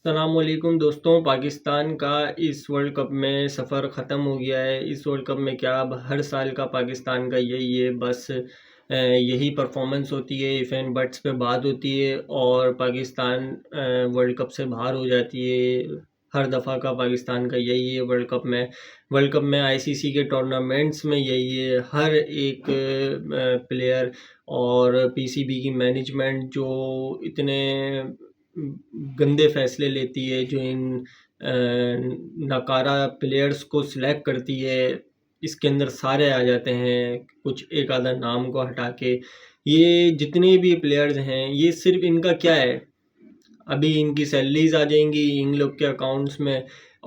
अस्सलामुअलैकुम दोस्तों। पाकिस्तान का इस वर्ल्ड कप में सफ़र ख़त्म हो गया है। इस वर्ल्ड कप में क्या, अब हर साल का पाकिस्तान का यही है, बस यही परफॉर्मेंस होती है, इफ़ एंड बट्स पे बात होती है और पाकिस्तान वर्ल्ड कप से बाहर हो जाती है। हर दफ़ा का पाकिस्तान का यही है। वर्ल्ड कप में आईसीसी के टूर्नामेंट्स में यही है। हर एक प्लेयर और पीसीबी की मैनेजमेंट जो इतने गंदे फैसले लेती है, जो इन नकारा प्लेयर्स को सिलेक्ट करती है, इसके अंदर सारे आ जाते हैं, कुछ एक आधा नाम को हटा के। ये जितने भी प्लेयर्स हैं, ये सिर्फ इनका क्या है, अभी इनकी सैलरीज आ जाएंगी इन लोग के अकाउंट्स में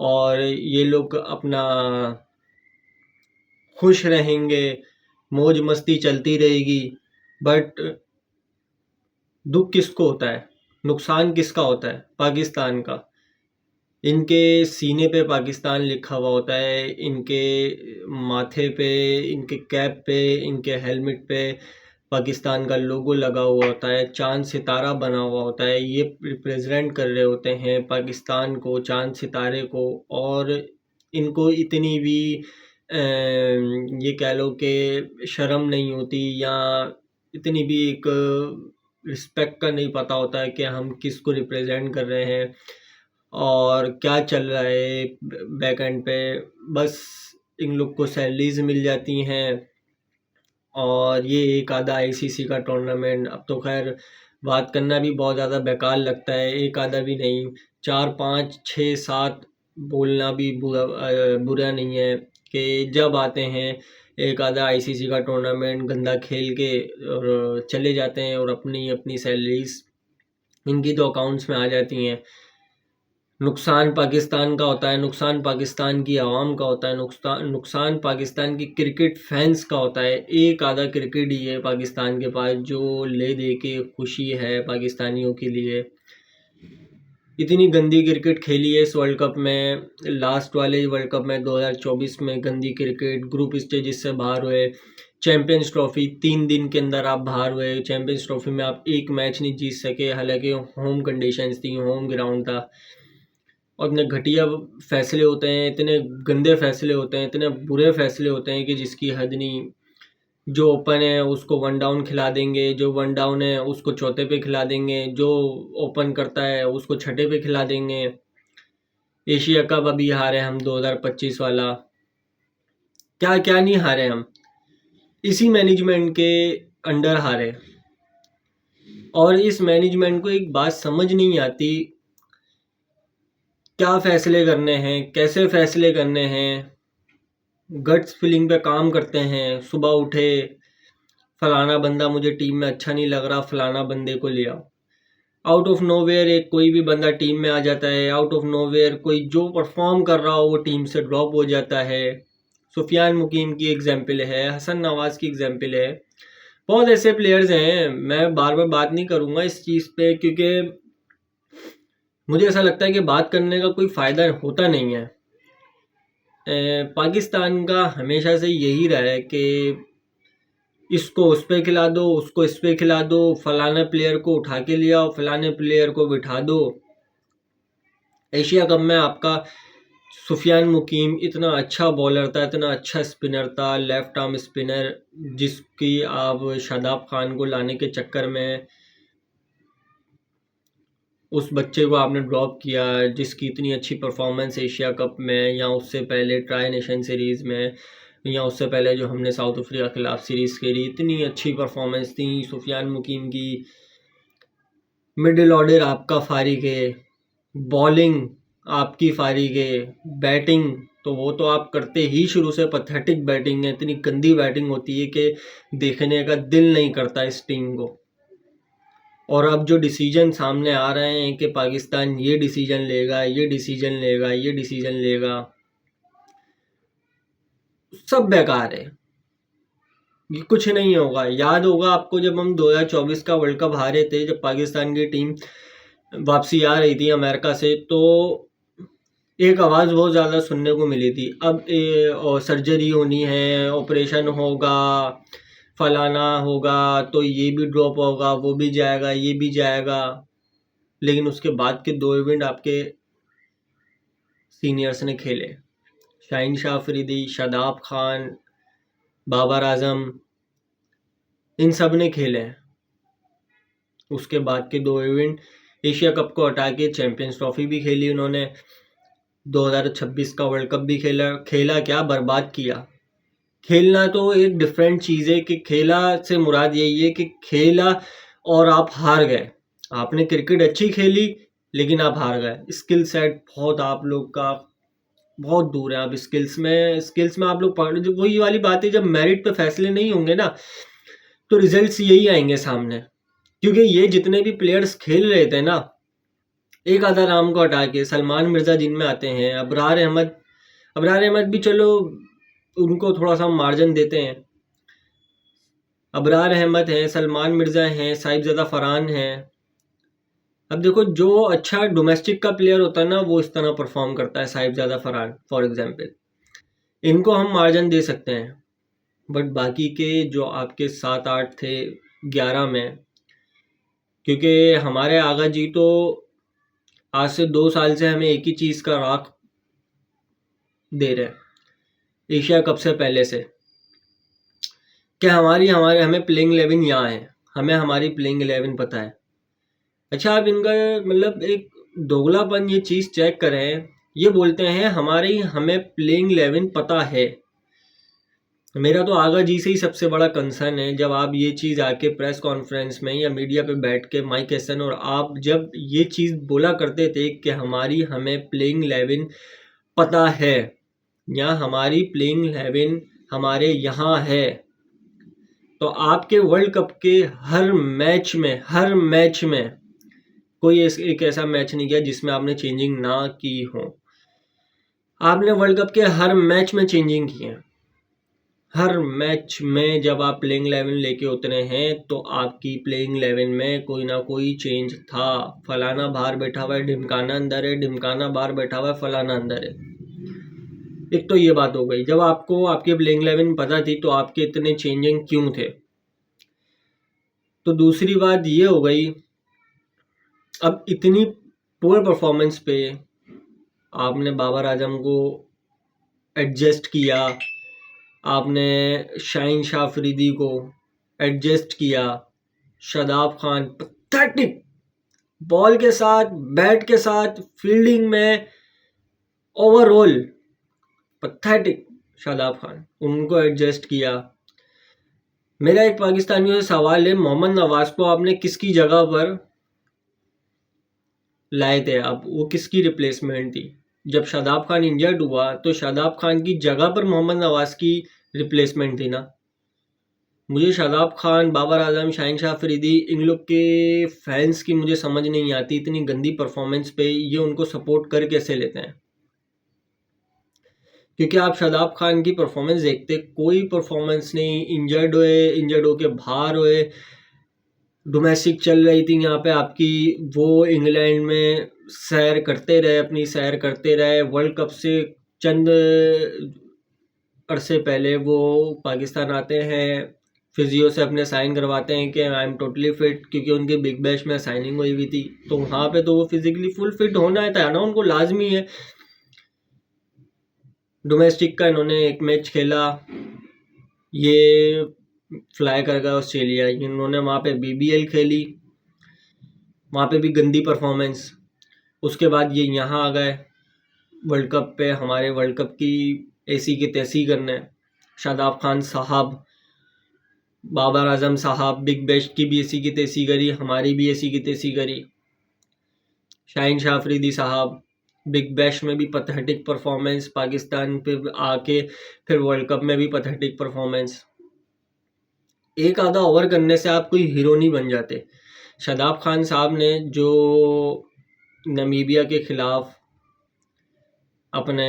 और ये लोग अपना खुश रहेंगे, मौज मस्ती चलती रहेगी। बट दुख किसको होता है, नुकसान किसका होता है? पाकिस्तान का। इनके सीने पे पाकिस्तान लिखा हुआ होता है, इनके माथे पे, इनके कैप पे, इनके हेलमेट पे पाकिस्तान का लोगो लगा हुआ होता है, चांद सितारा बना हुआ होता है। ये रिप्रेजेंट कर रहे होते हैं पाकिस्तान को, चांद सितारे को। और इनको इतनी भी ये कह लो कि शर्म नहीं होती या इतनी भी एक रिस्पेक्ट का नहीं पता होता है कि हम किस को रिप्रेजेंट कर रहे हैं और क्या चल रहा है बैक एंड पे। बस इन लोग को सैलरीज मिल जाती हैं और ये एक आधा आईसीसी का टूर्नामेंट। अब तो खैर बात करना भी बहुत ज़्यादा बेकार लगता है, एक आधा भी नहीं, 4 5 6 7 बोलना भी बुरा नहीं है कि जब आते हैं एक आधा आईसीसी का टूर्नामेंट गंदा खेल के और चले जाते हैं और अपनी अपनी सैलरीज इनकी तो अकाउंट्स में आ जाती हैं। नुकसान पाकिस्तान का होता है, नुकसान पाकिस्तान की आवाम का होता है, नुकसान पाकिस्तान की क्रिकेट फैंस का होता है। एक आधा क्रिकेट ही है पाकिस्तान के पास जो ले दे के खुशी है पाकिस्तानियों के लिए। इतनी गंदी क्रिकेट खेली है इस वर्ल्ड कप में, लास्ट वाले वर्ल्ड कप में 2024 में गंदी क्रिकेट, ग्रुप स्टेजेस से बाहर हुए, चैंपियंस ट्रॉफी 3 दिन के अंदर आप बाहर हुए, चैंपियंस ट्रॉफी में आप एक मैच नहीं जीत सके, हालांकि होम कंडीशंस थी, होम ग्राउंड था। और इतने घटिया फैसले होते हैं, इतने गंदे फैसले होते हैं, इतने बुरे फैसले होते हैं कि जिसकी हद नहीं। जो ओपन है उसको वन डाउन खिला देंगे, जो वन डाउन है उसको चौथे पे खिला देंगे, जो ओपन करता है उसको छठे पे खिला देंगे। एशिया कप अभी हारे हम 2025 वाला, क्या क्या नहीं हारे हम, इसी मैनेजमेंट के अंडर हारे। और इस मैनेजमेंट को एक बात समझ नहीं आती, क्या फैसले करने हैं, कैसे फैसले करने हैं। गट्स फीलिंग पे काम करते हैं, सुबह उठे फलाना बंदा मुझे टीम में अच्छा नहीं लग रहा, फलाना बंदे को ले आओ। आउट ऑफ नोवेयर एक कोई भी बंदा टीम में आ जाता है, आउट ऑफ नोवेयर कोई जो परफॉर्म कर रहा हो वो टीम से ड्रॉप हो जाता है। सुफियान मुकीम की एग्जाम्पल है, हसन नवाज की एग्जाम्पल है, बहुत ऐसे प्लेयर्स हैं। मैं बार बार बात नहीं करूँगा इस चीज़ पे क्योंकि मुझे ऐसा लगता है कि बात करने का कोई फ़ायदा होता नहीं है। पाकिस्तान का हमेशा से यही रहा है कि इसको उस पे खिला दो, उसको इस पे खिला दो, फलाने प्लेयर को उठा के ले आओ, फलाने प्लेयर को बिठा दो। एशिया कप में आपका सुफियान मुकीम इतना अच्छा बॉलर था, इतना अच्छा स्पिनर था, लेफ्ट आर्म स्पिनर, जिसकी आप शादाब खान को लाने के चक्कर में उस बच्चे को आपने ड्रॉप किया, जिसकी इतनी अच्छी परफॉर्मेंस एशिया कप में या उससे पहले ट्राई नेशन सीरीज़ में या उससे पहले जो हमने साउथ अफ्रीका के खिलाफ सीरीज़ खेली, इतनी अच्छी परफॉर्मेंस थी सुफियान मुकीम की। मिडिल ऑर्डर आपका फारिग है, बॉलिंग आपकी फारिग है, बैटिंग तो वो तो आप करते ही शुरू से पैथेटिक बैटिंग है, इतनी गंदी बैटिंग होती है कि देखने का दिल नहीं करता इस टीम को। और अब जो डिसीजन सामने आ रहे हैं कि पाकिस्तान ये डिसीजन लेगा, ये डिसीजन लेगा, ये डिसीजन लेगा, सब बेकार है, ये कुछ नहीं होगा। याद होगा आपको जब हम 2024 का वर्ल्ड कप हारे थे, जब पाकिस्तान की टीम वापसी आ रही थी अमेरिका से, तो एक आवाज़ बहुत ज़्यादा सुनने को मिली थी, अब सर्जरी होनी है, ऑपरेशन होगा, फलाना होगा, तो ये भी ड्रॉप होगा, वो भी जाएगा, ये भी जाएगा। लेकिन उसके बाद के 2 इवेंट आपके सीनियर्स ने खेले। शाहीन शाह अफरीदी, शादाब खान, बाबर आजम, इन सब ने खेले हैं। उसके बाद के 2 इवेंट एशिया कप को हटा के चैंपियंस ट्रॉफी भी खेली उन्होंने, 2026 का वर्ल्ड कप भी खेला क्या बर्बाद किया। खेलना तो एक डिफरेंट चीज़ है कि खेला से मुराद यही है कि खेला और आप हार गए। आपने क्रिकेट अच्छी खेली लेकिन आप हार गए। स्किल सेट बहुत आप लोग का बहुत दूर है। आप स्किल्स में आप लोग वही वाली बात है, जब मेरिट पे फैसले नहीं होंगे ना तो रिजल्ट्स यही आएंगे सामने। क्योंकि ये जितने भी प्लेयर्स खेल रहे थे ना, एक आधा नाम को हटा के सलमान मिर्ज़ा जिनमें आते हैं, अबरार अहमद भी चलो उनको थोड़ा सा मार्जिन देते हैं। अबरार अहमद हैं, सलमान मिर्ज़ा हैं, साहिबजादा फरहान हैं। अब देखो जो अच्छा डोमेस्टिक का प्लेयर होता है ना वो इस तरह परफॉर्म करता है, साहिबजादा फरहान फॉर एग्जांपल, इनको हम मार्जिन दे सकते हैं। बट बाकी के जो आपके 7-8 थे 11 में, क्योंकि हमारे आगा जी तो आज से 2 साल से हमें एक ही चीज़ का राख दे रहे हैं एशिया कप से पहले से, कि हमें प्लेइंग 11 यहाँ है, हमें हमारी प्लेइंग 11 पता है। अच्छा, आप इनका मतलब एक दोगलापन ये चीज़ चेक करें, ये बोलते हैं हमें प्लेइंग 11 पता है। मेरा तो आगा जी से ही सबसे बड़ा कंसर्न है, जब आप ये चीज़ आके प्रेस कॉन्फ्रेंस में या मीडिया पे बैठ के माइक हसन और आप जब ये चीज़ बोला करते थे कि हमें प्लेइंग 11 पता है या हमारी प्लेइंग 11 हमारे यहाँ है, तो आपके वर्ल्ड कप के हर मैच में कोई एक ऐसा मैच नहीं गया जिसमें आपने चेंजिंग ना की हो। आपने वर्ल्ड कप के हर मैच में चेंजिंग की है। हर मैच में जब आप प्लेइंग 11 लेके उतरे हैं तो आपकी प्लेइंग 11 में कोई ना कोई चेंज था। फलाना बाहर बैठा हुआ है, ढिमकाना अंदर है, ढिमकाना बाहर बैठा हुआ है, फलाना अंदर है। एक तो ये बात हो गई, जब आपको आपकी प्लेइंग 11 पता थी तो आपके इतने चेंजिंग क्यों थे। तो दूसरी बात ये हो गई, अब इतनी पुअर परफॉर्मेंस पे आपने बाबर आजम को एडजस्ट किया, आपने शाहीन शाह अफरीदी को एडजस्ट किया, शादाब खान पैथेटिक बॉल के साथ, बैट के साथ, फील्डिंग में ओवरऑल पैथेटिक, शादाब खान उनको एडजस्ट किया। मेरा एक पाकिस्तानियों से सवाल है, मोहम्मद नवाज को आपने किसकी जगह पर लाए थे? अब वो किसकी रिप्लेसमेंट थी? जब शादाब खान इंजर्ड हुआ तो शादाब खान की जगह पर मोहम्मद नवाज की रिप्लेसमेंट थी ना। मुझे शादाब खान, बाबर आजम, शाहीन शाह अफरीदी, इन लोग के फैंस की मुझे समझ नहीं आती, इतनी गंदी परफॉर्मेंस पे ये उनको सपोर्ट कर कैसे लेते हैं। क्योंकि आप शादाब खान की परफॉर्मेंस देखते, कोई परफॉर्मेंस नहीं, इंजर्ड होके बाहर हुए, डोमेस्टिक चल रही थी यहाँ पे आपकी, वो इंग्लैंड में अपनी सैर करते रहे। वर्ल्ड कप से चंद अरसे पहले वो पाकिस्तान आते हैं, फिजियो से अपने साइन करवाते हैं कि आई एम टोटली फिट, क्योंकि उनकी बिग बैश में साइनिंग हुई हुई थी। तो वहाँ पे तो वो फिजिकली फुल फिट होना था ना, उनको लाजमी है। डोमेस्टिक का इन्होंने एक मैच खेला, ये फ्लाई कर गया ऑस्ट्रेलिया, इन्होंने वहाँ पे BBL खेली, वहाँ पे भी गंदी परफॉर्मेंस। उसके बाद ये यहाँ आ गए वर्ल्ड कप पे, हमारे वर्ल्ड कप की ऐसी की तैसी करने। शादाब खान साहब, बाबर आजम साहब बिग बैश की भी ऐसी की तैसी करी, हमारी भी ऐसी की तैसी करी। शाहीन शाह अफरीदी साहब बिग बैश में भी पैथेटिक परफॉर्मेंस, पाकिस्तान पे आके फिर वर्ल्ड कप में भी पैथेटिक परफॉर्मेंस। एक आधा ओवर करने से आप कोई हीरो नहीं बन जाते। शादाब खान साहब ने जो नमीबिया के खिलाफ अपने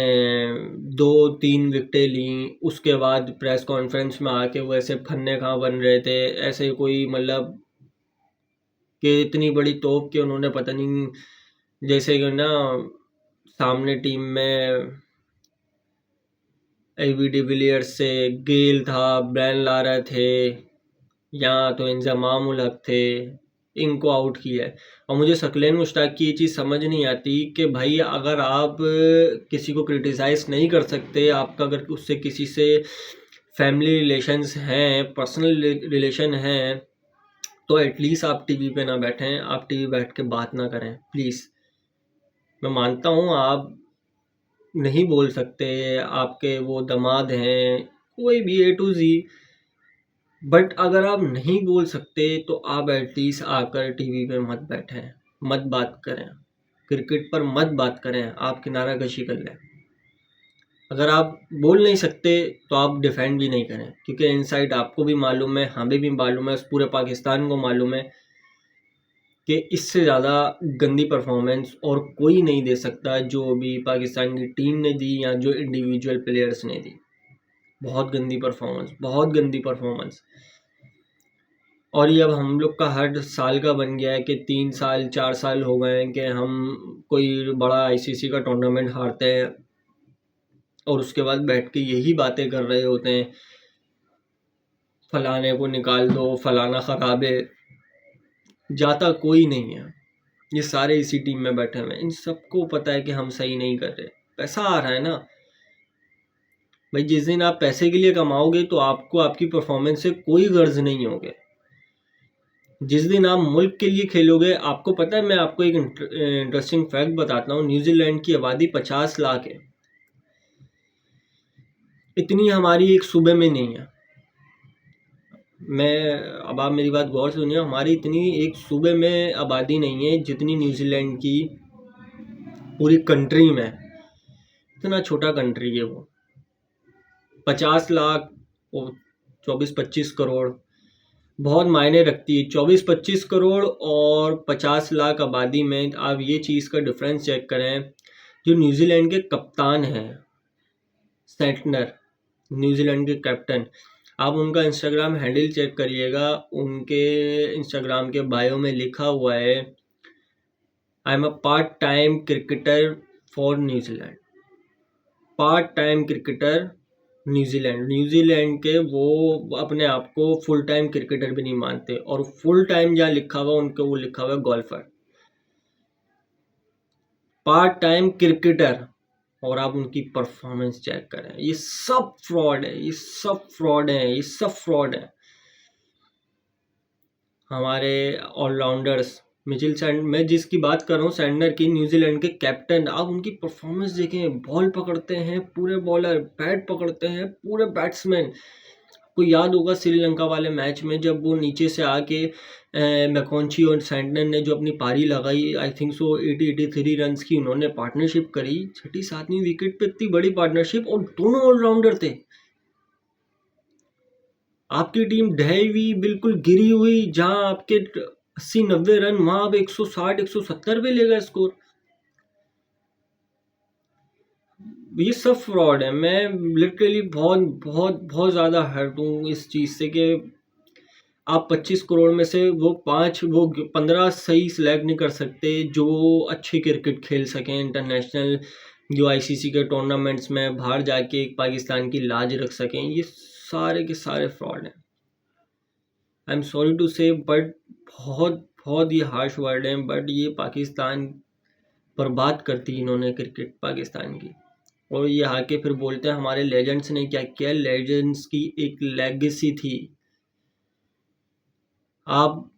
2-3 विकेटें ली, उसके बाद प्रेस कॉन्फ्रेंस में आके वो ऐसे फन्ने कहाँ बन रहे थे, ऐसे कोई मतलब कि इतनी बड़ी तोप कि उन्होंने पता नहीं, जैसे कि ना सामने टीम में AB डिविलियर्स से गेल था, ब्रायन लारा थे, यहाँ तो इंजमाम उल हक थे, इनको आउट किया है। और मुझे शकील मुश्ताक की ये चीज़ समझ नहीं आती कि भाई अगर आप किसी को क्रिटिसाइज़ नहीं कर सकते, आपका अगर उससे किसी से फैमिली रिलेशंस हैं, पर्सनल रिलेशन हैं, तो एटलीस्ट आप टीवी पे ना बैठें, आप टीवी बैठ के बात ना करें प्लीज़। मैं मानता हूँ आप नहीं बोल सकते, आपके वो दामाद हैं, कोई भी A to Z, बट अगर आप नहीं बोल सकते तो आप एटलीस्ट आकर टीवी पे मत बैठें, मत बात करें, क्रिकेट पर मत बात करें, आप किनारा कशी कर लें। अगर आप बोल नहीं सकते तो आप डिफेंड भी नहीं करें, क्योंकि इनसाइड आपको भी मालूम है, हमें भी मालूम है, उस पूरे पाकिस्तान को मालूम है कि इससे ज़्यादा गंदी परफॉर्मेंस और कोई नहीं दे सकता जो भी पाकिस्तान की टीम ने दी या जो इंडिविजुअल प्लेयर्स ने दी। बहुत गंदी परफॉर्मेंस, बहुत गंदी परफॉर्मेंस। और ये अब हम लोग का हर साल का बन गया है कि 3 साल 4 साल हो गए हैं कि हम कोई बड़ा ICC का टूर्नामेंट हारते हैं और उसके बाद बैठ के यही बातें कर रहे होते हैं, फलाने को निकाल दो, फलाना ख़राब है। जाता कोई नहीं है, ये सारे इसी टीम में बैठे हुए हैं। इन सबको पता है कि हम सही नहीं कर रहे, पैसा आ रहा है ना भाई। जिस दिन आप पैसे के लिए कमाओगे तो आपको आपकी परफॉर्मेंस से कोई गर्ज नहीं होगे। जिस दिन आप मुल्क के लिए खेलोगे, आपको पता है, मैं आपको एक इंटरेस्टिंग फैक्ट बताता हूँ। न्यूजीलैंड की आबादी 50 लाख है, इतनी हमारी एक सूबे में नहीं है। अब आप मेरी बात गौर से सुनिए, हमारी इतनी एक सूबे में आबादी नहीं है जितनी न्यूजीलैंड की पूरी कंट्री में। इतना छोटा कंट्री है वो। 50 लाख और 24-25 करोड़ बहुत मायने रखती है। 24-25 करोड़ और 50 लाख आबादी में आप ये चीज़ का डिफरेंस चेक करें। जो न्यूजीलैंड के कप्तान हैं, सेंटनर, न्यूजीलैंड के कैप्टन, आप उनका इंस्टाग्राम हैंडल चेक करिएगा। उनके इंस्टाग्राम के बायो में लिखा हुआ है, I am a part time cricketer for New Zealand. Part time cricketer New Zealand के वो अपने आप को फुल टाइम क्रिकेटर भी नहीं मानते। और फुल टाइम जहाँ लिखा हुआ उनको, वो लिखा हुआ है गोल्फर, पार्ट टाइम क्रिकेटर। और आप उनकी परफॉर्मेंस चेक करें, ये सब फ्रॉड है, ये सब फ्रॉड है, ये सब फ्रॉड है। हमारे ऑलराउंडर्स, मिचेल सैंड, मैं जिसकी बात कर रहा हूँ सैंडनर की, न्यूजीलैंड के कैप्टन, आप उनकी परफॉर्मेंस देखें। बॉल पकड़ते हैं पूरे बॉलर, बैट पकड़ते हैं पूरे बैट्समैन। को याद होगा श्रीलंका वाले मैच में जब वो नीचे से आके मैकॉन्ची और सैंटनर ने जो अपनी पारी लगाई, आई थिंक सो 83 रन्स की उन्होंने पार्टनरशिप करी, 6ठी-7वीं विकेट पे इतनी बड़ी पार्टनरशिप, और दोनों ऑलराउंडर थे। आपकी टीम ढही हुई, बिल्कुल गिरी हुई, जहां आपके 80-90 रन, वहां आप 160-170 पे ले गए स्कोर। ये सब फ्रॉड है। मैं लिटरली बहुत बहुत बहुत ज़्यादा हर्ट हूँ इस चीज़ से कि आप 25 करोड़ में से वो 15 सही सिलेक्ट नहीं कर सकते जो अच्छी क्रिकेट खेल सकें इंटरनेशनल, जो ICC के टूर्नामेंट्स में बाहर जाके पाकिस्तान की लाज रख सकें। ये सारे के सारे फ्रॉड हैं। आई एम सॉरी टू से, बट बहुत बहुत ही हार्श वर्ड हैं, बट ये पाकिस्तान बर्बाद करती इन्होंने क्रिकेट पाकिस्तान की। और ये आके फिर बोलते हैं हमारे लेजेंड्स ने क्या किया। लेजेंड्स की एक लेगेसी थी। आप,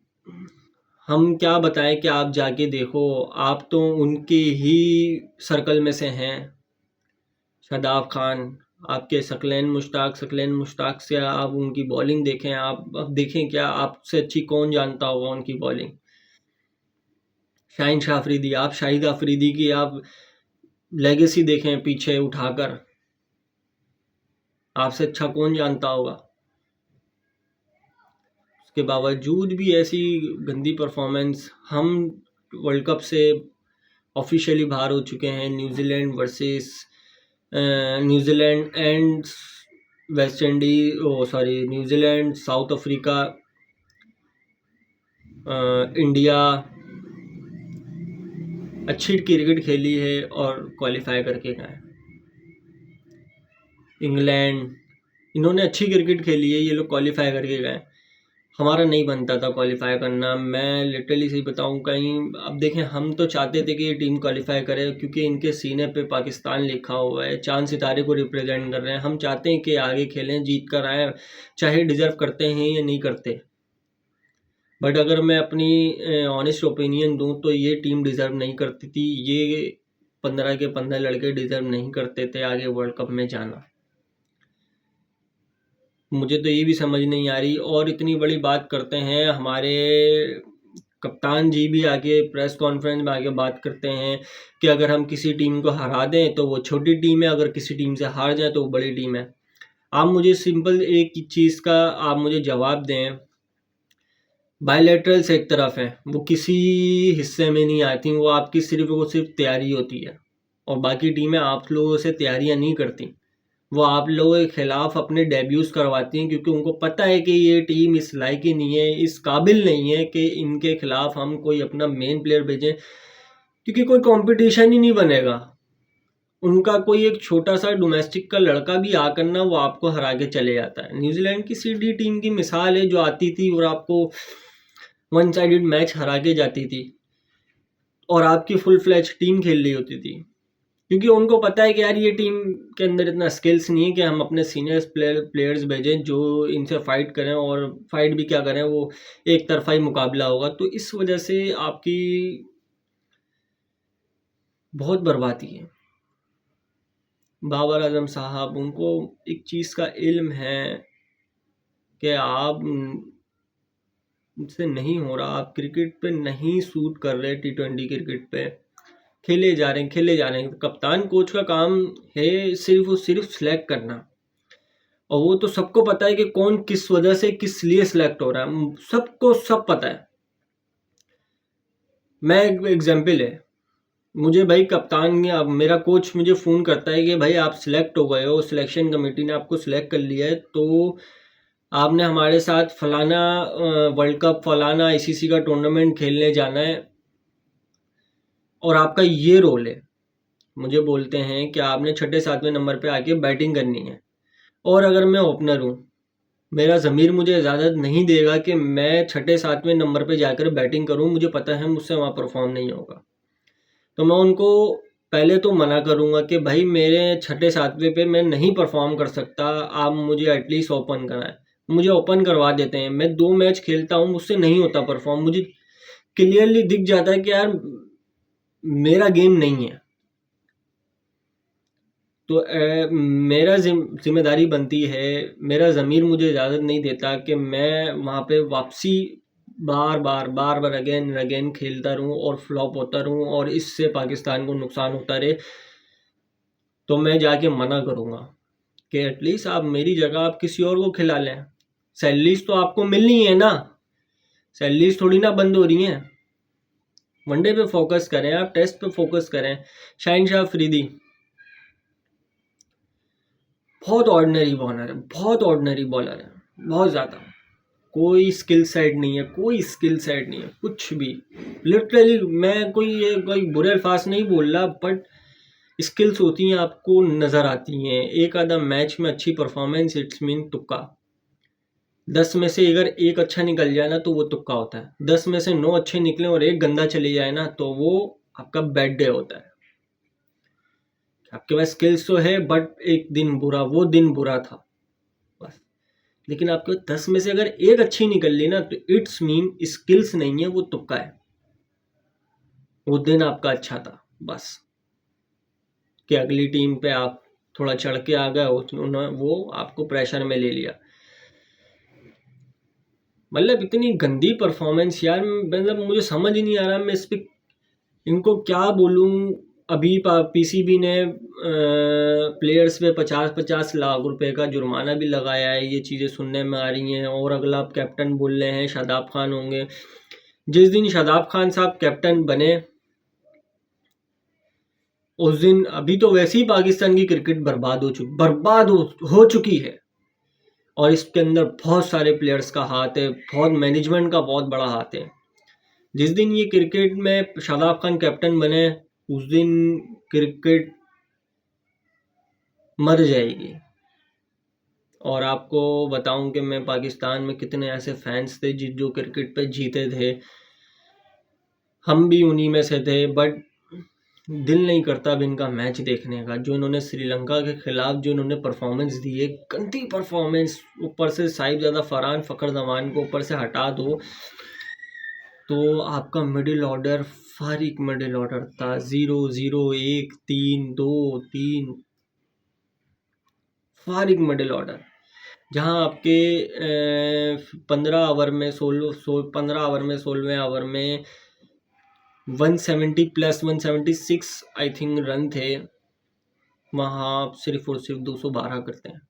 हम क्या बताएं कि आप जाके देखो, आप तो उनके ही सर्कल में से हैं। शादाब खान, आपके शकलेन मुश्ताक से आप उनकी बॉलिंग देखें। आप अब देखें, क्या आपसे अच्छी कौन जानता होगा उनकी बॉलिंग। शाहीन शाह अफरीदी, आप शाहिद अफरीदी की आप लेगेसी देखें पीछे उठाकर, आपसे अच्छा कौन जानता होगा। उसके बावजूद भी ऐसी गंदी परफॉर्मेंस। हम वर्ल्ड कप से ऑफिशियली बाहर हो चुके हैं। New Zealand versus New Zealand and West Indies, New Zealand, south Africa, India अच्छी क्रिकेट खेली है और क्वालिफाई करके गए। इंग्लैंड, इन्होंने अच्छी क्रिकेट खेली है, ये लोग क्वालिफाई करके गए। हमारा नहीं बनता था क्वालिफाई करना। मैं लिटरली सही बताऊं, कहीं अब देखें, हम तो चाहते थे कि ये टीम क्वालिफाई करे, क्योंकि इनके सीने पे पाकिस्तान लिखा हुआ है, चांद सितारे को रिप्रेजेंट कर रहे हैं। हम चाहते हैं कि आगे खेलें, जीत कर आए, चाहे डिज़र्व करते हैं या नहीं करते। बट अगर मैं अपनी ऑनेस्ट ओपिनियन दूं तो ये टीम डिज़र्व नहीं करती थी। ये 15 के 15 लड़के डिज़र्व नहीं करते थे आगे वर्ल्ड कप में जाना। मुझे तो ये भी समझ नहीं आ रही। और इतनी बड़ी बात करते हैं, हमारे कप्तान जी भी आगे प्रेस कॉन्फ्रेंस में आगे बात करते हैं कि अगर हम किसी टीम को हरा दें तो वो छोटी टीम है, अगर किसी टीम से हार जाए तो वो बड़ी टीम है। आप मुझे सिंपल एक चीज़ का आप मुझे जवाब दें। बायलैटरल्स एक तरफ है, वो किसी हिस्से में नहीं आती, वो आपकी सिर्फ तैयारी होती है, और बाकी टीमें आप लोगों से तैयारियां नहीं करती। वो आप लोगों के खिलाफ अपने डेब्यूज़ करवाती हैं, क्योंकि उनको पता है कि ये टीम इस लायक ही नहीं है, इस काबिल नहीं है कि इनके खिलाफ हम कोई अपना मेन प्लेयर भेजें, क्योंकि कोई कंपटीशन ही नहीं बनेगा। उनका कोई एक छोटा सा डोमेस्टिक का लड़का भी आकर ना वो आपको हरा के चले जाता है। न्यूजीलैंड की सीडी टीम की मिसाल है, जो आती थी और आपको वन साइडेड मैच हरा के जाती थी, और आपकी फुल फ्लैज टीम खेल रही होती थी, क्योंकि उनको पता है कि यार ये टीम के अंदर इतना स्किल्स नहीं है कि हम अपने सीनियर प्लेयर्स भेजें जो इनसे फाइट करें, और फाइट भी क्या करें, वो एक तरफा ही मुकाबला होगा। तो इस वजह से आपकी बहुत बर्बादी है। बाबर आजम साहब, उनको एक चीज़ का इल्म है कि आप से नहीं हो रहा, आप क्रिकेट पे नहीं सूट कर रहे, T20 क्रिकेट पे खेले जा रहे हैं, खेले जा रहे हैं। कप्तान कोच का काम है सिर्फ और सिर्फ सिलेक्ट करना, और वो तो सबको पता है कि कौन किस वजह से किस लिए सिलेक्ट हो रहा है, सबको सब पता है। मैं एक एग्जाम्पल है, मुझे भाई कप्तान ने, अब मेरा कोच मुझे फ़ोन करता है कि भाई आप सिलेक्ट हो गए हो, सिलेक्शन कमेटी ने आपको सिलेक्ट कर लिया है, तो आपने हमारे साथ फलाना वर्ल्ड कप, फलाना ICC का टूर्नामेंट खेलने जाना है, और आपका ये रोल है। मुझे बोलते हैं कि आपने 6-7वें नंबर पे आके बैटिंग करनी है, और अगर मैं ओपनर हूँ, मेरा ज़मीर मुझे इजाज़त नहीं देगा कि मैं 6-7वें नंबर पे जाकर बैटिंग करूँ, मुझे पता है मुझसे वहाँ परफॉर्म नहीं होगा। तो मैं उनको पहले तो मना करूँगा कि भाई मेरे 6-7वें पे मैं नहीं परफॉर्म कर सकता, आप मुझे एटलीस्ट ओपन कराएं। मुझे ओपन करवा देते हैं, मैं 2 मैच खेलता हूँ, मुझसे नहीं होता परफॉर्म, मुझे क्लियरली दिख जाता है कि यार मेरा गेम नहीं है। तो मेरा जिम्मेदारी बनती है, मेरा ज़मीर मुझे इजाज़त नहीं देता कि मैं वहाँ पे वापसी बार बार अगेन अगेन खेलता रहूँ और फ्लॉप होता रहूँ, और इससे पाकिस्तान को नुकसान होता रहे। तो मैं जाके मना करूँगा कि एटलीस्ट आप मेरी जगह आप किसी और को खिला लें। सैलरीज तो आपको मिलनी है ना, सैलरीज थोड़ी ना बंद हो रही हैं। वनडे पे फोकस करें, आप टेस्ट पे फोकस करें। शाहिन शाह अफरीदी बहुत ऑर्डिनरी बॉलर है, बहुत ऑर्डिनरी बॉलर है, बहुत ज़्यादा। कोई स्किल सेट नहीं है, कोई स्किल सेट नहीं है, कुछ भी। लिटरली मैं कोई बुरे अल्फाज नहीं बोल रहा, बट स्किल्स होती हैं, आपको नज़र आती हैं। एक आधा मैच में अच्छी परफॉर्मेंस, इट्स मीन तुक्का। 10 में से अगर एक अच्छा निकल जाए ना तो वो तुक्का होता है। 10 में से 9 अच्छे निकले और एक गंदा चले जाए ना तो वो आपका बैड डे होता है। आपके पास स्किल्स तो है, बट एक दिन बुरा, वो दिन बुरा था बस। लेकिन आपके 10 में से अगर एक अच्छी निकल ली ना तो इट्स मीन स्किल्स नहीं है, वो तुक्का है। वो दिन आपका अच्छा था बस, कि अगली टीम पे आप थोड़ा चढ़ के आ गए, उन्होंने वो आपको प्रेशर में ले लिया। मतलब इतनी गंदी परफॉर्मेंस यार, मतलब मुझे समझ ही नहीं आ रहा मैं इस पे इनको क्या बोलूँ। अभी PCB ने प्लेयर्स पे 50-50 लाख रुपए का जुर्माना भी लगाया है, ये चीज़ें सुनने में आ रही हैं। और अगला कैप्टन बोल रहे हैं शादाब खान होंगे। जिस दिन शादाब खान साहब कैप्टन बने उस दिन, अभी तो वैसे ही पाकिस्तान की क्रिकेट हो चुकी है, और इसके अंदर बहुत सारे प्लेयर्स का हाथ है, बहुत मैनेजमेंट का बहुत बड़ा हाथ है। जिस दिन ये क्रिकेट में शादाब खान कैप्टन बने उस दिन क्रिकेट मर जाएगी। और आपको बताऊं कि मैं पाकिस्तान में कितने ऐसे फैंस थे जो क्रिकेट पे जीते थे, हम भी उन्हीं में से थे। बट दिल नहीं करता अब इनका मैच देखने का। जो इन्होंने श्रीलंका के खिलाफ जो इन्होंने परफॉर्मेंस दी है, गंदी परफॉर्मेंस, ऊपर से साहिबजादा फरहान फ़खर जमान को ऊपर से हटा दो तो आपका मिडिल ऑर्डर फारिक मिडिल ऑर्डर था। 0-0-1-3-2-3 फारिक मिडिल ऑर्डर, जहां आपके 15 ओवर में 16वें ओवर में 170 प्लस 176 आई थिंक रन थे, वहाँ आप सिर्फ और सिर्फ 212 करते हैं।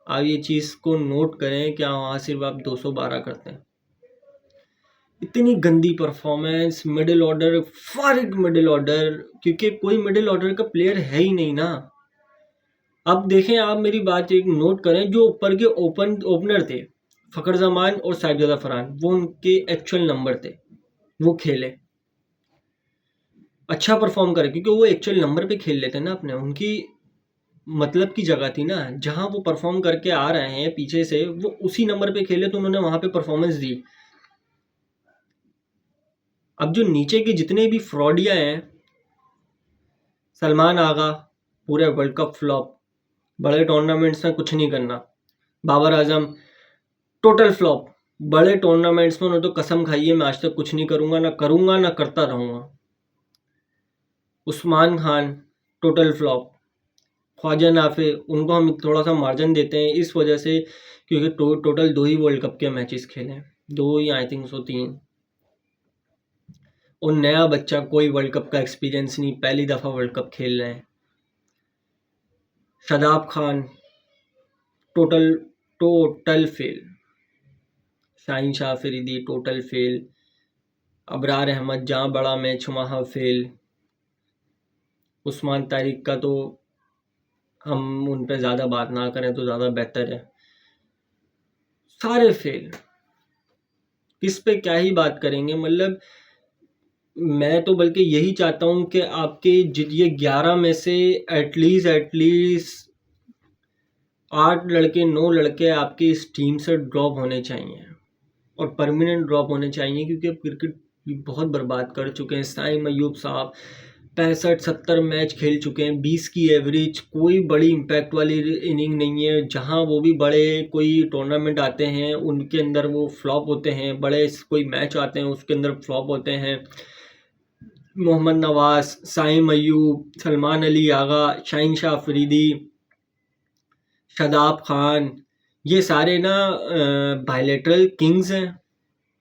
आप ये चीज़ को नोट करें, क्या वहाँ सिर्फ आप 212 करते हैं। इतनी गंदी परफॉर्मेंस, मिडिल ऑर्डर फारिक मिडिल ऑर्डर, क्योंकि कोई मिडिल ऑर्डर का प्लेयर है ही नहीं ना। अब देखें, आप मेरी बात एक नोट करें, जो ऊपर के ओपनर थे फ़खर जमान और साहिबजादा फरहान, वो उनके एक्चुअल नंबर थे, वो खेले अच्छा परफॉर्म करे, क्योंकि वो एक्चुअल नंबर पे खेल लेते ना अपने, उनकी मतलब की जगह थी ना, जहां वो परफॉर्म करके आ रहे हैं पीछे से, वो उसी नंबर पे खेले तो उन्होंने वहां पे परफॉर्मेंस दी। अब जो नीचे के जितने भी फ्रॉडिया हैं, सलमान आगा पूरे वर्ल्ड कप फ्लॉप, बड़े टूर्नामेंट्स में कुछ नहीं करना। बाबर आजम टोटल फ्लॉप, बड़े टूर्नामेंट्स में उन्होंने तो कसम खाई है मैं आज तक कुछ नहीं करूंगा ना करता रहूंगा। Usman Khan total flop. ख्वाजा नाफे, उनको हम थोड़ा सा मार्जिन देते हैं इस वजह से क्योंकि टोटल 2 ही वर्ल्ड कप के मैचेस खेले हैं, 2 ही आई थिंक सो 3। और नया बच्चा, कोई वर्ल्ड कप का एक्सपीरियंस नहीं, पहली दफ़ा वर्ल्ड कप खेल रहे हैं। Shadab Khan total fail. Shaheen Shah Afridi total fail. Abrar Ahmed जहाँ बड़ा मैच वहाँ फेल। उस्मान तारिक का तो हम उन पर ज़्यादा बात ना करें तो ज़्यादा बेहतर है, सारे फेल। किस पे क्या ही बात करेंगे। मतलब मैं तो बल्कि यही चाहता हूँ कि आपके ये 11 में से एटलीस्ट 8 लड़के 9 लड़के आपकी इस टीम से ड्रॉप होने चाहिए और परमानेंट ड्रॉप होने चाहिए, क्योंकि अब क्रिकेट बहुत बर्बाद कर चुके हैं। साइम अयूब साहब 65-70 मैच खेल चुके हैं, 20 की एवरेज, कोई बड़ी इम्पैक्ट वाली इनिंग नहीं है। जहां वो भी बड़े कोई टूर्नामेंट आते हैं उनके अंदर वो फ्लॉप होते हैं, बड़े कोई मैच आते हैं उसके अंदर फ्लॉप होते हैं। मोहम्मद नवाज, साइम अयूब, सलमान अली आगा, शाहीन शाह अफरीदी, शादाब खान, ये सारे ना बायलैटरल किंग्स हैं,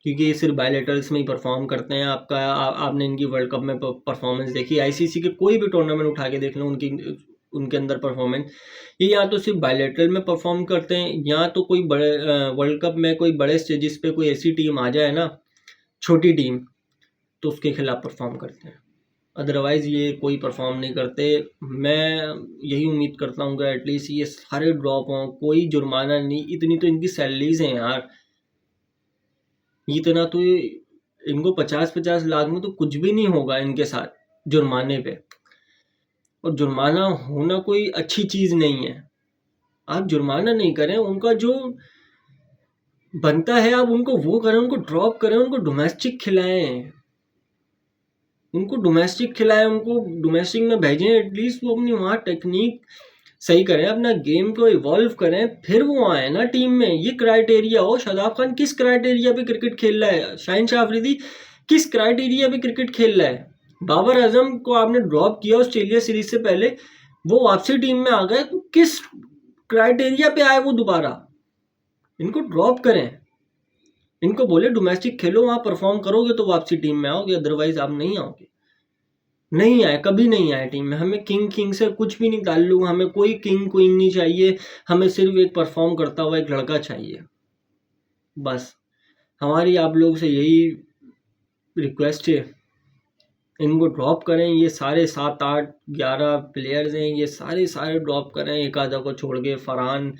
क्योंकि ये सिर्फ बायलैटरल्स में ही परफॉर्म करते हैं। आपने इनकी वर्ल्ड कप में परफॉर्मेंस देखी, आईसीसी के कोई भी टूर्नामेंट उठा के देख लो उनके अंदर परफॉर्मेंस, ये या तो सिर्फ बायलैटरल में परफॉर्म करते हैं, या तो कोई बड़े वर्ल्ड कप में कोई बड़े स्टेजेस पे कोई ऐसी टीम आ जाए ना, छोटी टीम, तो उसके खिलाफ परफॉर्म करते हैं। अदरवाइज़ ये कोई परफॉर्म नहीं करते। मैं यही उम्मीद करता हूँ कि एटलीस्ट ये सारे ड्रॉप हों, कोई जुर्माना नहीं। इतनी तो इनकी सैलरीज हैं यार, इतना तो इनको 50-50 लाख में तो कुछ भी नहीं होगा इनके साथ जुर्माने पे। और जुर्माना होना कोई अच्छी चीज़ नहीं है। आप जुर्माना नहीं करें, उनका जो बनता है आप उनको वो करें, उनको ड्रॉप करें, उनको डोमेस्टिक खिलाएं, उनको डोमेस्टिक में भेजें। एटलीस्ट वो अपनी वहाँ टेक्निक सही करें, अपना गेम को इवॉल्व करें, फिर वो आए ना टीम में। ये क्राइटेरिया हो। शादाब खान किस क्राइटेरिया पे क्रिकेट खेल रहा है, शाहीन शाह अफरीदी किस क्राइटेरिया पे क्रिकेट खेल रहा है। बाबर आजम को आपने ड्रॉप किया ऑस्ट्रेलिया सीरीज से पहले, वो वापसी टीम में आ गए, तो किस क्राइटेरिया पे आए वो दोबारा। इनको ड्रॉप करें, इनको बोले डोमेस्टिक खेलो, वहाँ परफॉर्म करोगे तो वापसी टीम में आओगे, अदरवाइज आप नहीं आओगे। नहीं आए, कभी नहीं आए टीम में। हमें किंग से कुछ भी नहीं ताल्लुक, हमें कोई किंग क्वीन नहीं चाहिए, हमें सिर्फ एक परफॉर्म करता हुआ एक लड़का चाहिए बस। हमारी आप लोग से यही रिक्वेस्ट है, इनको ड्रॉप करें। ये सारे 7, 8, 11 प्लेयर्स हैं, ये सारे ड्रॉप करें, एक आधा को छोड़ के। फरहान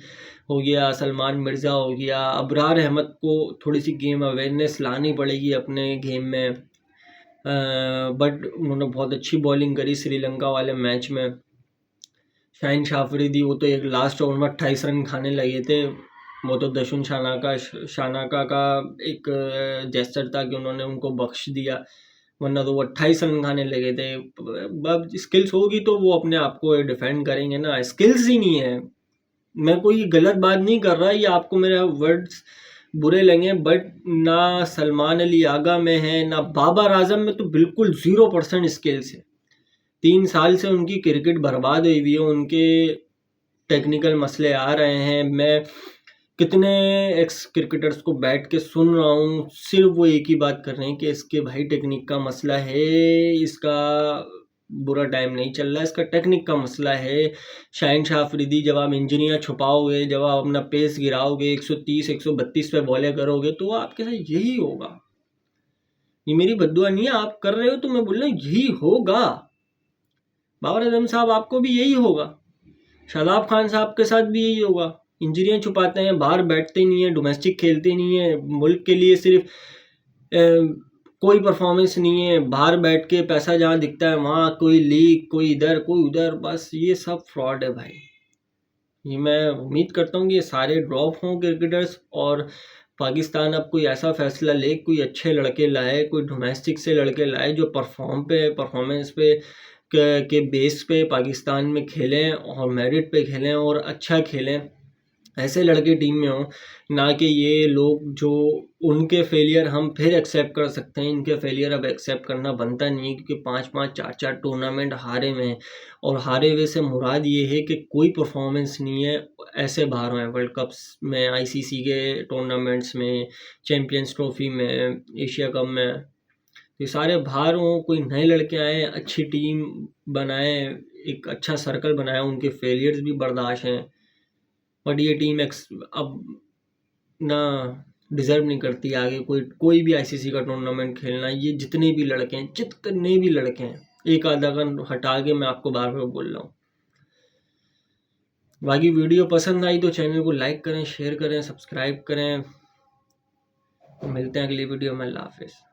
हो गया, सलमान मिर्ज़ा हो गया, अबरार अहमद को थोड़ी सी गेम अवेयरनेस लानी पड़ेगी अपने गेम में। बट उन्होंने बहुत अच्छी बॉलिंग करी श्रीलंका वाले मैच में। शाहीन शाह अफरीदी वो तो एक लास्ट ओवर में 28 रन खाने लगे थे। वो तो दशुन शानाका का एक जेस्चर था कि उन्होंने उनको बख्श दिया, वरना तो वो 28 रन खाने लगे थे। अब स्किल्स होगी तो वो अपने आप को डिफेंड करेंगे ना, स्किल्स ही नहीं है। मैं कोई गलत बात नहीं कर रहा, ये आपको मेरे वर्ड्स बुरे लगे, बट ना सलमान अली आगा में है ना बाबर आजम में, तो बिल्कुल 0% स्किल्स है। 3 साल से उनकी क्रिकेट बर्बाद हुई हुई है, उनके टेक्निकल मसले आ रहे हैं। मैं कितने एक्स क्रिकेटर्स को बैठ के सुन रहा हूँ, सिर्फ वो एक ही बात कर रहे हैं कि इसके भाई टेक्निक का मसला है, इसका बुरा टाइम नहीं चल रहा है, इसका टेक्निक का मसला है। शाहीन शाह अफरीदी, जब आप इंजरियाँ छुपाओगे, जब आप अपना पेस गिराओगे, 130 132 पे बॉलें करोगे, तो आपके साथ यही होगा। ये मेरी बद्दुआ नहीं है, आप कर रहे हो तो मैं बोल रहा हूँ यही होगा। बाबर आजम साहब आपको भी यही होगा, शादाब खान साहब के साथ भी यही होगा। इंजरियाँ छुपाते हैं, बाहर बैठते नहीं है, डोमेस्टिक खेलते नहीं है, मुल्क के लिए सिर्फ कोई परफॉर्मेंस नहीं है, बाहर बैठ के पैसा जहाँ दिखता है वहाँ कोई लीग, कोई इधर कोई उधर, बस ये सब फ्रॉड है भाई। ये मैं उम्मीद करता हूँ कि ये सारे ड्रॉप हों क्रिकेटर्स, और पाकिस्तान अब कोई ऐसा फैसला ले, कोई अच्छे लड़के लाए, कोई डोमेस्टिक से लड़के लाए जो परफॉर्मेंस पे के बेस पे पाकिस्तान में खेलें और मेरिट पे खेलें और अच्छा खेलें। ऐसे लड़के टीम में हों, ना कि ये लोग जो उनके फेलियर हम फिर एक्सेप्ट कर सकते हैं, इनके फेलियर अब एक्सेप्ट करना बनता नहीं है, क्योंकि 5-5 4-4 टूर्नामेंट हारे हुए हैं। और हारे हुए से मुराद ये है कि कोई परफॉर्मेंस नहीं है, ऐसे बाहर हुए हैं वर्ल्ड कप्स में, आईसीसी के टूर्नामेंट्स में, चैम्पियंस ट्रॉफी में, एशिया कप में। ये सारे बाहर हों, कोई नए लड़के आए, अच्छी टीम बनाए, एक अच्छा सर्कल बनाया, उनके फेलियर्स भी बर्दाश्त हैं, बट ये टीम अब ना डिज़र्व नहीं करती आगे कोई भी आईसीसी का टूर्नामेंट खेलना। ये जितने भी लड़के हैं, एक आधा का हटा के मैं आपको बार बार बोल रहा हूँ। बाकी वीडियो पसंद आई तो चैनल को लाइक करें, शेयर करें, सब्सक्राइब करें। मिलते हैं अगली वीडियो में। अल्लाह हाफिज़।